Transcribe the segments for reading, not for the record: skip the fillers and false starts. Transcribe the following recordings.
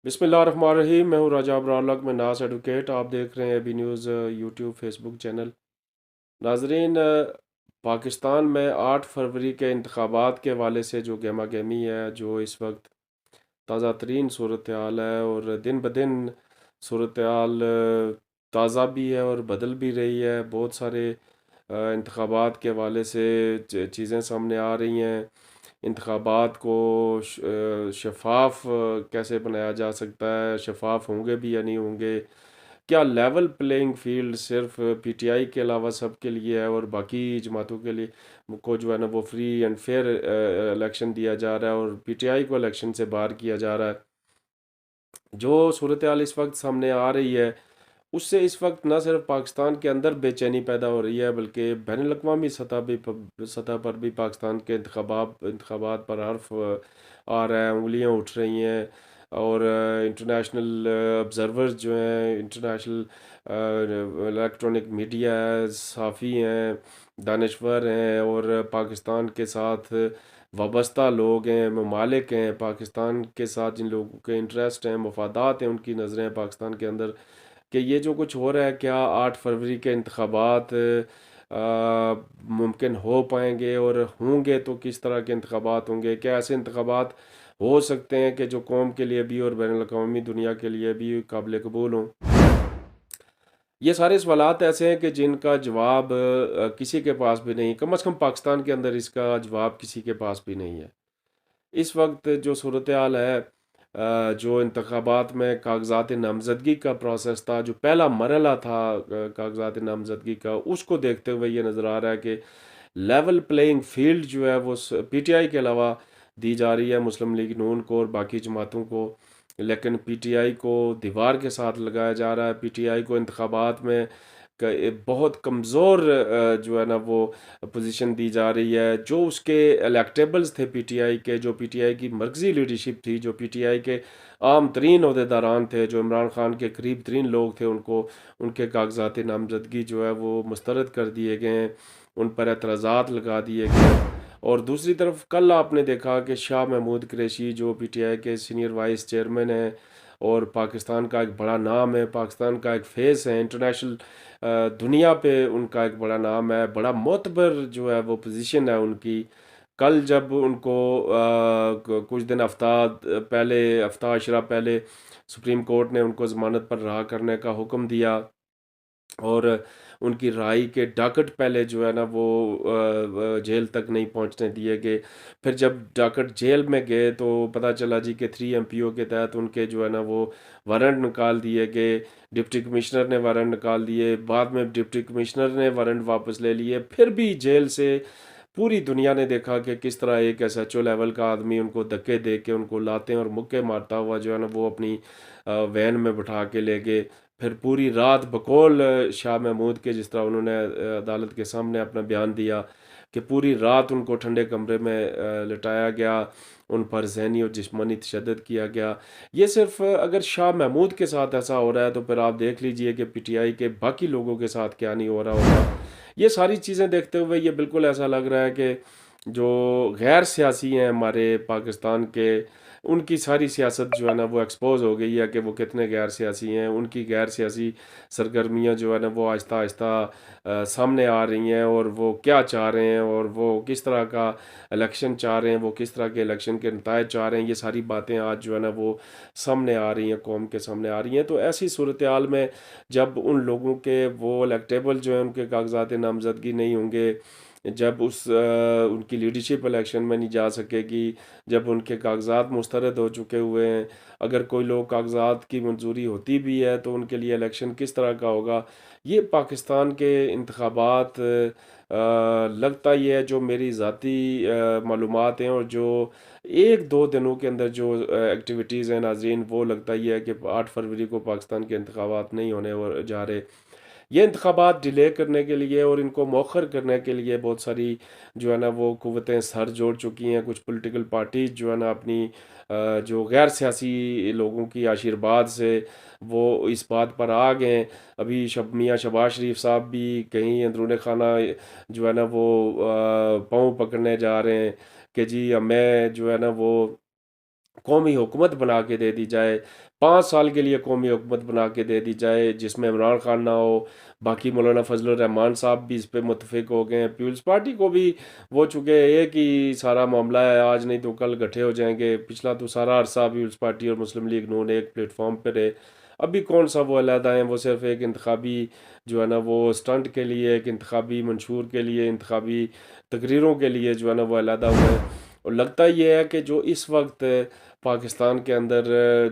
बिस्मिल्लाहिर्रहमानिर्रहीम। मैं हूँ राजा अब्रालक में नास एडवोकेट। आप देख रहे हैं अभी न्यूज़ यूट्यूब फेसबुक चैनल। नाजरीन, पाकिस्तान में 8 फरवरी के इंतखाबात के हवाले से जो गहमा गहमी है, जो इस वक्त ताज़ा तरीन सूरत हाल है और दिन ब दिन सूरत हाल ताज़ा भी है और बदल भी रही है। बहुत सारे इंतखाबात के हवाले से चीज़ें सामने आ रही हैं। इंतखाबात को शफाफ कैसे बनाया जा सकता है, शफाफ होंगे भी या नहीं होंगे, क्या लेवल प्लेइंग फील्ड सिर्फ पीटीआई के अलावा सब के लिए है और बाकी जमातों के लिए को जो है ना वो फ्री एंड फेयर इलेक्शन दिया जा रहा है और पीटीआई को इलेक्शन से बाहर किया जा रहा है। जो सूरत हाल इस वक्त सामने आ रही है, उससे इस वक्त न सिर्फ पाकिस्तान के अंदर बेचैनी पैदा हो रही है, बल्कि बैन अवी सतह पर भी पाकिस्तान के इंतखाबात पर हर्फ आ रहा है, उंगलियां उठ रही हैं। और इंटरनेशनल ऑब्जर्वर्स जो हैं, इंटरनेशनल इलेक्ट्रॉनिक मीडिया है, सहाफ़ी हैं, दानश्वर हैं और पाकिस्तान के साथ वाबस्ता लोग हैं, ममालिक हैं, पाकिस्तान के साथ जिन लोगों के इंटरेस्ट हैं, मफादात हैं, उनकी नज़रें हैं पाकिस्तान के अंदर कि ये जो कुछ हो रहा है, क्या 8 फरवरी के इंतखाबात मुमकिन हो पाएंगे, और होंगे तो किस तरह के इंतखाबात होंगे, क्या ऐसे इंतखाबात हो सकते हैं कि जो कौम के लिए भी और बैन अवी दुनिया के लिए भी काबिल कबूल हों। ये सारे सवालात ऐसे हैं कि जिनका जवाब किसी के पास भी नहीं, कम अज़ कम पाकिस्तान के अंदर इसका जवाब किसी के पास भी नहीं है। इस वक्त जो सूरत हाल है, जो इंतखाबात में कागजात नामज़दगी का प्रोसेस था, जो पहला मरहला था कागजात नामज़दगी का, उसको देखते हुए ये नज़र आ रहा है कि लेवल प्लेइंग फील्ड जो है वो पीटीआई के अलावा दी जा रही है मुस्लिम लीग नून को और बाकी जमातों को। लेकिन पीटीआई को दीवार के साथ लगाया जा रहा है। पीटीआई को इंतखाबात में बहुत कमज़ोर जो है ना वो पोजीशन दी जा रही है। जो उसके इलेक्टेबल्स थे पीटीआई के, जो पीटीआई की मरकज़ी लीडरशिप थी, जो पीटीआई के आम तरीन अहदेदारान थे, जो इमरान खान के करीब तरीन लोग थे, उनको उनके कागजात नामजदगी जो है वो मुस्तरद कर दिए गए हैं, उन पर एतराज़ात लगा दिए गए। और दूसरी तरफ कल आपने देखा कि शाह महमूद कुरैशी जो पीटीआई के सीनियर वाइस चेयरमैन हैं और पाकिस्तान का एक बड़ा नाम है, पाकिस्तान का एक फेस है इंटरनेशनल दुनिया पे, उनका एक बड़ा नाम है, बड़ा मोतबर जो है वो पोजीशन है उनकी। कल जब उनको कुछ दिन हफ्ता अशरा पहले सुप्रीम कोर्ट ने उनको ज़मानत पर रहा करने का हुक्म दिया और उनकी रिहाई के डाकट पहले जो है ना वो जेल तक नहीं पहुंचने दिए गए। फिर जब डाकट जेल में गए तो पता चला जी कि 3 MPO के तहत उनके जो है ना वो वारंट निकाल दिए गए। डिप्टी कमिश्नर ने वारंट निकाल दिए, बाद में डिप्टी कमिश्नर ने वारंट वापस ले लिए। फिर भी जेल से पूरी दुनिया ने देखा कि किस तरह एक SHO लेवल का आदमी उनको धक्के दे के उनको लाते हैं और मुक्के मारता हुआ जो है ना वो अपनी वैन में बिठा के ले गए। फिर पूरी रात बकौल शाह महमूद के, जिस तरह उन्होंने अदालत के सामने अपना बयान दिया कि पूरी रात उनको ठंडे कमरे में लिटाया गया, उन पर जहनी और जिस्मानी तशद्दुद किया गया। ये सिर्फ अगर शाह महमूद के साथ ऐसा हो रहा है तो फिर आप देख लीजिए कि पीटीआई के बाकी लोगों के साथ क्या नहीं हो रहा होगा। ये सारी चीज़ें देखते हुए ये बिल्कुल ऐसा लग रहा है कि जो गैर सियासी हैं हमारे पाकिस्तान के, उनकी सारी सियासत जो है ना वो एक्सपोज हो गई है कि वो कितने गैर सियासी हैं। उनकी गैर सियासी सरगर्मियाँ जो है ना वो आहिस्ता आहिस्ता सामने आ रही हैं और वो क्या चाह रहे हैं और वो किस तरह का इलेक्शन चाह रहे हैं, वो किस तरह के इलेक्शन के नतायज चाह रहे हैं। ये सारी बातें आज जो है ना वो सामने आ रही हैं, कौम के सामने आ रही हैं। तो ऐसी सूरत हाल में जब उन लोगों के वो इलेक्टेबल जो है उनके कागजात नामजदगी नहीं होंगे, जब उनकी लीडरशिप इलेक्शन में नहीं जा सकेगी, जब उनके कागजात मुस्तरद हो चुके हुए हैं, अगर कोई लोग कागजात की मंजूरी होती भी है तो उनके लिए इलेक्शन किस तरह का होगा। ये पाकिस्तान के इंतखाबात लगता ही है, जो मेरी ज़ाती मालूमात हैं और जो 1-2 दिनों के अंदर जो एक्टिविटीज़ हैं नाज़रीन, वो लगता ही है कि 8 फरवरी को पाकिस्तान के इंतखाबात नहीं होने जा रहे। ये इंतखाबात डिले करने के लिए और इनको मौखर करने के लिए बहुत सारी जो है ना वो कुव्वतें सर जोड़ चुकी हैं। कुछ पॉलिटिकल पार्टीज जो है ना अपनी जो गैर सियासी लोगों की आशीर्वाद से वो इस बात पर आ गए हैं। अभी मियाँ शहबाज शरीफ साहब भी कहीं अंदरूनी खाना जो है ना वो पाँव पकड़ने जा रहे हैं कि जी मैं जो है ना वो कौमी हुकूमत बना के दे दी जाए, 5 साल के लिए कौमी हुकूमत बना के दे दी जाए जिसमें इमरान खान ना हो। बाकी मौलाना फजलुर रहमान साहब भी इस पे मुतफिक हो गए हैं। पीपल्स पार्टी को भी वो चूँकि एक ही सारा मामला है, आज नहीं तो कल इकट्ठे हो जाएंगे। पिछला तो सारा अरसा पीपल्स पार्टी और मुस्लिम लीग नून एक प्लेटफॉर्म पर रहे। अभी कौन सा वो अलहदा है, वो सिर्फ एक इंतखाबी जो है ना वो स्टंट के लिए, एक इंतखाबी मंशूर के लिए, इंतखाबी तकरीरों के लिए जो है ना वो अलहदा हुए हैं। और लगता ये है कि जो इस वक्त पाकिस्तान के अंदर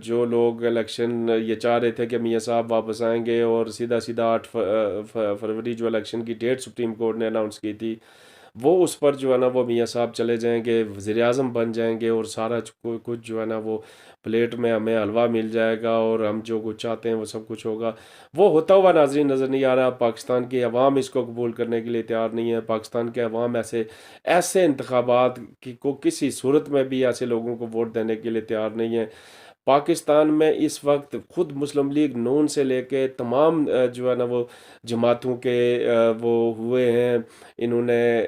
जो लोग इलेक्शन ये चाह रहे थे कि मियाँ साहब वापस आएंगे और सीधा सीधा 8 फरवरी जो इलेक्शन की डेट सुप्रीम कोर्ट ने अनाउंस की थी, वो उस पर जो है ना वो मियाँ साहब चले जाएंगे, वज़ीर आज़म बन जाएंगे और सारा कुछ जो है ना वो प्लेट में हमें हलवा मिल जाएगा और हम जो कुछ चाहते हैं वो सब कुछ होगा। वो होता हुआ नाज़रीन नज़र नहीं आ रहा। पाकिस्तान की अवाम इसको कबूल करने के लिए तैयार नहीं है। पाकिस्तान के अवाम ऐसे ऐसे इंतखाबात की को किसी सूरत में भी ऐसे लोगों को वोट देने के लिए तैयार नहीं है। पाकिस्तान में इस वक्त खुद मुस्लिम लीग नून से लेके तमाम जो है ना वो जमातों के वो हुए हैं, इन्होंने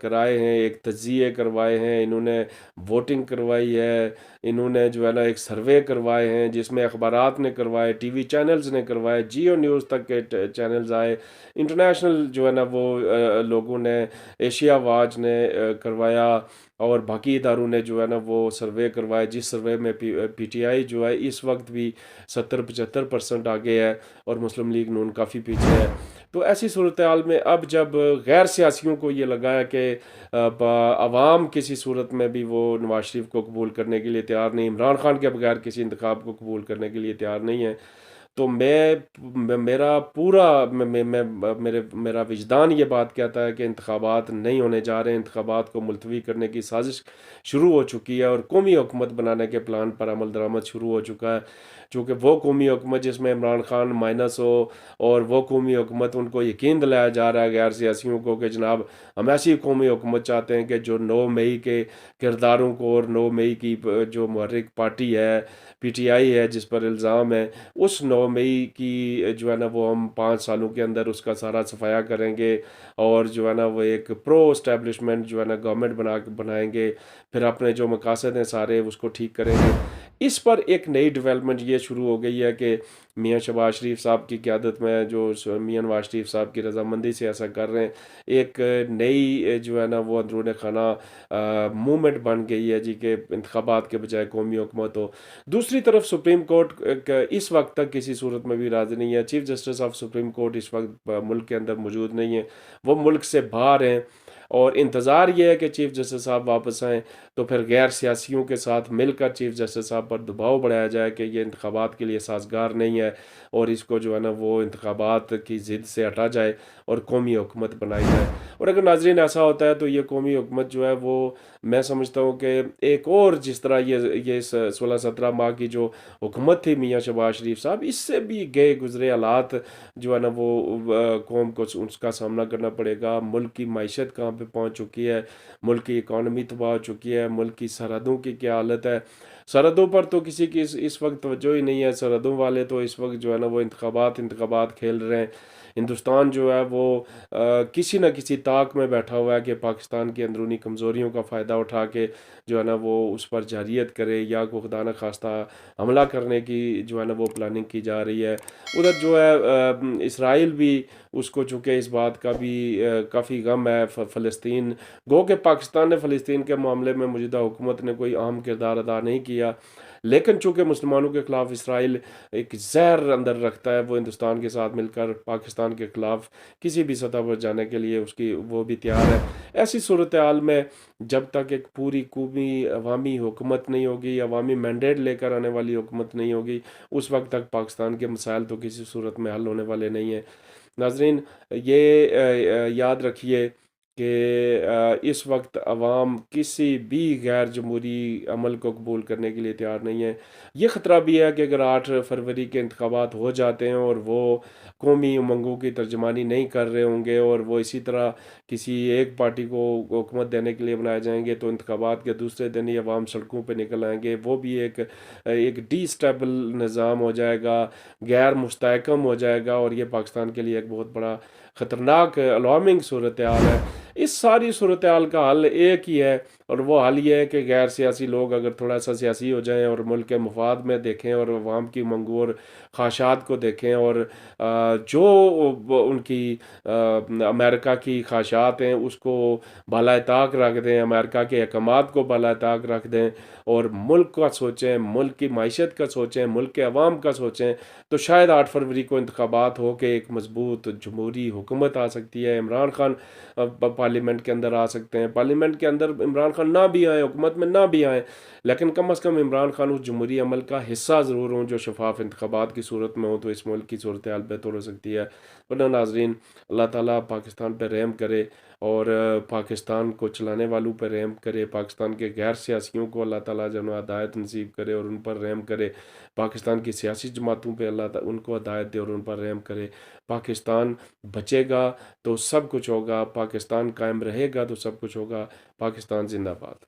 कराए हैं, एक तज्ज़िये करवाए हैं, इन्होंने वोटिंग करवाई है, इन्होंने जो है ना एक सर्वे करवाए हैं जिसमें अखबारात ने करवाए, टीवी चैनल्स ने करवाए, जियो न्यूज़ तक के चैनल्स आए, इंटरनेशनल जो है ना वो लोगों ने, एशिया वाच ने करवाया और बाकी इदारों ने जो है ना वो सर्वे करवाए, जिस सर्वे में पीटीआई जो है इस वक्त भी 70-75% आगे है और मुस्लिम लीग नून काफ़ी पीछे है। तो ऐसी सूरत हाल में अब जब गैर सियासियों को ये लगा है कि अवाम किसी सूरत में भी वो नवाज शरीफ को कबूल करने के लिए तैयार नहीं, इमरान खान के बगैर किसी इंतखाब को कबूल करने के लिए तैयार नहीं है, तो मेरा पूरा मेरा विजदान ये बात कहता है कि इंतखाबात नहीं होने जा रहे हैं। इंतखाबात को मुलतवी करने की साजिश शुरू हो चुकी है और कौमी हुकूमत बनाने के प्लान पर अमल दरामद शुरू हो चुका है। चूँकि वो कौमी हुकूमत जिसमें इमरान खान माइनस हो और वो कौमी हुकूमत उनको यकीन दिलाया जा रहा है गैर सियासियों को कि जनाब हम ऐसी कौमी हुकूमत चाहते हैं कि जो 9 मई के किरदारों को और 9 मई की जो मुहर्रिक पार्टी है पीटीआई है जिस पर इल्ज़ाम है, उस 9 मई की जो है ना वो हम 5 सालों के अंदर उसका सारा सफाया करेंगे और जो है ना वो एक प्रो इस्टेब्लिशमेंट जो है ना गवर्नमेंट बनाएंगे, फिर अपने जो मकासद हैं सारे उसको ठीक करेंगे। इस पर एक नई डेवलपमेंट ये शुरू हो गई है कि मियाँ शहबाज शरीफ साहब की क़यादत में जो मियाँ नवाज शरीफ साहब की रजामंदी से ऐसा कर रहे हैं, एक नई जो है ना वो अंदरूनी खाना मूवमेंट बन गई है जी के इंतखाबात के बजाय कौमी हुकूमत हो। दूसरी तरफ सुप्रीम कोर्ट इस वक्त तक किसी सूरत में भी राज़ी नहीं है। Chief justice of supreme court इस वक्त मुल्क के अंदर मौजूद नहीं है, वो मुल्क से बाहर हैं और इंतज़ार ये है कि चीफ जस्टिस साहब वापस आएँ तो फिर गैर सियासियों के साथ मिलकर चीफ जस्टिस साहब पर दबाव बढ़ाया जाए कि ये इंतखाबात के लिए साजगार नहीं है और इसको जो है ना वो इंतखाबात की ज़िद से हटा जाए और कौमी हुकूमत बनाई जाए। और अगर नाजरीन ऐसा होता है तो ये कौमी हुकूमत जो है वो मैं समझता हूँ कि एक और जिस तरह ये 16-17 माह की जो हुकूमत थी मियाँ शहबाज शरीफ साहब, इससे भी गए गुजरे हालात जो है ना वो कौम को उसका सामना करना पड़ेगा। मुल्क की मईशत कहाँ पे पहुँच चुकी है, मुल्क की इकॉनमी तबाह हो चुकी है, मुल्क की सरहदों की क्या हालत है। सरहदों पर तो किसी की इस वक्त तवज्जो ही नहीं है। सरहदों वाले तो इस वक्त जो है ना वो इंतखाबात खेल रहे हैं। हिंदुस्तान जो है वो किसी न किसी ताक में बैठा हुआ है कि पाकिस्तान की अंदरूनी कमज़ोरियों का फ़ायदा उठा के जो है ना वो उस पर जारियत करे या को खुदा न खास्ता हमला करने की जो है ना वो प्लानिंग की जा रही है। उधर जो है इसराइल भी उसको चूँकि इस बात का भी काफ़ी गम है। फ़लस्तीन गो के पाकिस्तान ने फ़लस्तीन के मामले में मौजूदा हुकूमत ने कोई अहम किरदार अदा नहीं किया, लेकिन चूँकि मुसलमानों के ख़िलाफ़ इसराइल एक ज़हर अंदर रखता है, वो हिंदुस्तान के साथ मिलकर पाकिस्तान के ख़िलाफ़ किसी भी सतह पर जाने के लिए उसकी वो भी तैयार है। ऐसी सूरत हाल में जब तक एक पूरी कौमी अवामी हुकूमत नहीं होगी, अवामी मैंडेट लेकर आने वाली हुकूमत नहीं होगी, उस वक्त तक पाकिस्तान के मसाइल तो किसी सूरत में हल होने वाले नहीं हैं। नाज़रीन ये याद रखिए कि इस वक्त अवाम किसी भी गैर जमहूरी अमल को कबूल करने के लिए तैयार नहीं है। ये ख़तरा भी है कि अगर 8 फरवरी के इंतखाबात हो जाते हैं और वो कौमी उमंगों की तर्जमानी नहीं कर रहे होंगे और वो इसी तरह किसी एक पार्टी को हुकूमत देने के लिए बनाए जाएंगे, तो इंतखाबात के दूसरे दिन ही अवाम सड़कों पर निकल आएंगे। वो भी एक डीस्टेबल निज़ाम हो जाएगा, गैर मुस्तहकम हो जाएगा और ये पाकिस्तान के लिए एक बहुत बड़ा ख़तरनाक अलार्मिंग सूरत हाल है। इस सारी सूरत हाल का हल एक ही है और वो हाल ये है कि गैर सियासी लोग अगर थोड़ा सा सियासी हो जाएं और मुल्क के मफाद में देखें और अवाम की मंगू और ख्वाहिशात को देखें और जो उनकी अमेरिका की ख्वाहिशात हैं उसको बाला ताक रख दें, अमेरिका के अहकामात को बाला ताक रख दें और मुल्क का सोचें, मुल्क की माइशत का सोचें, मुल्क के अवाम का सोचें, तो शायद 8 फरवरी को इंतखाबात हो के एक मजबूत जमहूरी हुकूमत आ सकती है। इमरान खान पार्लियामेंट के अंदर आ सकते हैं, पार्लियामेंट के अंदर इमरान खान ना भी आए, हुकूमत में ना भी आए, लेकिन कम अज़ कम इमरान खान उस जमहूरी अमल का हिस्सा ज़रूर हों जो शफाफ इंतखाबात की सूरत में हो, तो इस मुल्क की सूरत हाल बेहतर हो सकती है। वरना नाजरीन, अल्लाह ताला पाकिस्तान पर रहम करे और पाकिस्तान को चलाने वालों पर रहम करे, पाकिस्तान के गैर सियासियों को अल्लाह ताला जो है हिदायत नसीब करे और उन पर रहम करे, पाकिस्तान की सियासी जमातों पे अल्लाह ताला उनको हिदायत दे और उन पर रहम करे। पाकिस्तान बचेगा तो सब कुछ होगा, पाकिस्तान कायम रहेगा तो सब कुछ होगा। पाकिस्तान जिंदाबाद।